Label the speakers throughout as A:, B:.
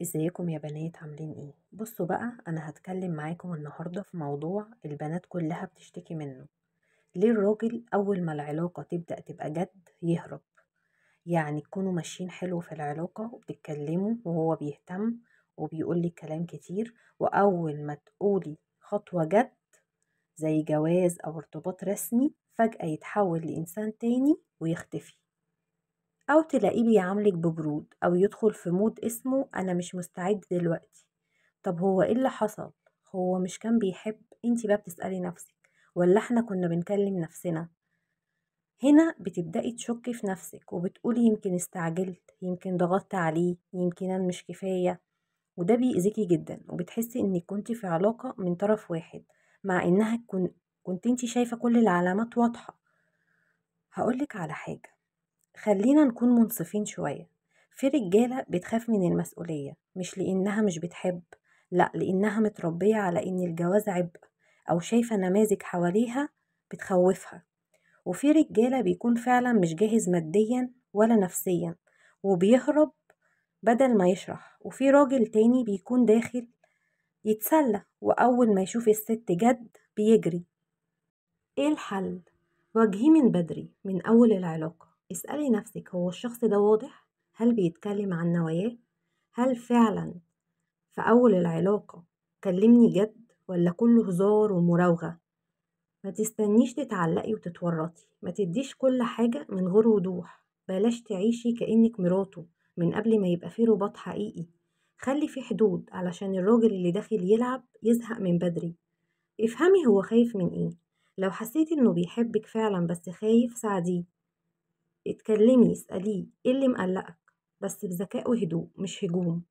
A: ازيكم يا بنات عاملين ايه؟ بصوا بقى، انا هتكلم معاكم النهاردة في موضوع البنات كلها بتشتكي منه. ليه الراجل اول ما العلاقة تبدأ تبقى جد يهرب؟ يعني تكونوا ماشيين حلو في العلاقة وبتتكلموا وهو بيهتم وبيقولك كلام كتير، واول ما تقولي خطوة جد زي جواز او ارتباط رسمي فجأة يتحول لإنسان تاني ويختفي، أو تلاقيه بيعاملك ببرود أو يدخل في مود اسمه أنا مش مستعد دلوقتي. طب هو ايه اللي حصل؟ هو مش كان بيحب؟ انتي بقى بتسألي نفسك، ولا احنا كنا بنكلم نفسنا؟ هنا بتبدأي تشكي في نفسك وبتقولي يمكن استعجلت، يمكن ضغطت عليه، يمكن انا مش كفاية. وده بيأذيكي جدا وبتحسي انك كنتي في علاقة من طرف واحد، مع انها كنت انتي شايفة كل العلامات واضحة. هقولك على حاجة، خلينا نكون منصفين شوية. في رجالة بتخاف من المسؤولية مش لأنها مش بتحب، لأ لأنها متربية على إن الجواز عبء، أو شايفة نماذج حواليها بتخوفها. وفي رجالة بيكون فعلا مش جاهز ماديا ولا نفسيا وبيهرب بدل ما يشرح. وفي راجل تاني بيكون داخل يتسلى وأول ما يشوف الست جد بيجري. ايه الحل؟ واجهيه من بدري، من أول العلاقة. اسألي نفسك، هو الشخص ده واضح؟ هل بيتكلم عن نواياه؟ هل فعلا في أول العلاقة كلمني جد ولا كله هزار ومراوغة؟ ما تستنيش تتعلقي وتتورطي، ما تديش كل حاجة من غير وضوح. بلاش تعيشي كأنك مراته من قبل ما يبقى فيه رباط حقيقي. خلي فيه حدود علشان الراجل اللي داخل يلعب يزهق من بدري. افهمي هو خايف من ايه. لو حسيتي انه بيحبك فعلا بس خايف ساعديه. اتكلمي اسأليه ايه اللي مقلقك، بس بذكاء وهدوء مش هجوم.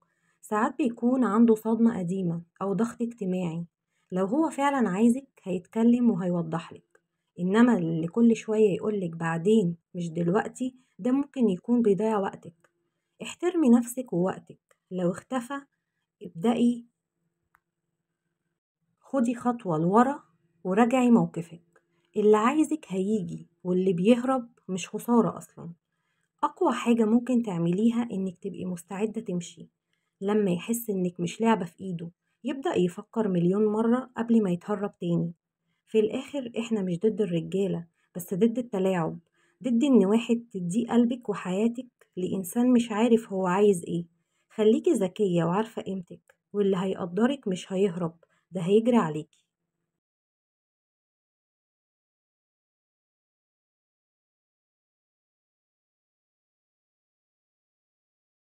A: ساعات بيكون عنده صدمة قديمة او ضغط اجتماعي. لو هو فعلا عايزك هيتكلم وهيوضحلك، انما اللي كل شوية يقولك بعدين مش دلوقتي ده ممكن يكون بيضيع وقتك. احترمي نفسك ووقتك. لو اختفى ابدأي خدي خطوة لورا وراجعي موقفك. اللي عايزك هيجي واللي بيهرب مش خسارة أصلا. أقوى حاجة ممكن تعمليها إنك تبقي مستعدة تمشي. لما يحس إنك مش لعبة في إيده يبدأ يفكر مليون مرة قبل ما يتهرب تاني. في الآخر إحنا مش ضد الرجالة، بس ضد التلاعب، ضد إن واحد تديه قلبك وحياتك لإنسان مش عارف هو عايز إيه. خليكي ذكية وعارفة قيمتك، واللي هيقدرك مش هيهرب، ده هيجري عليكي.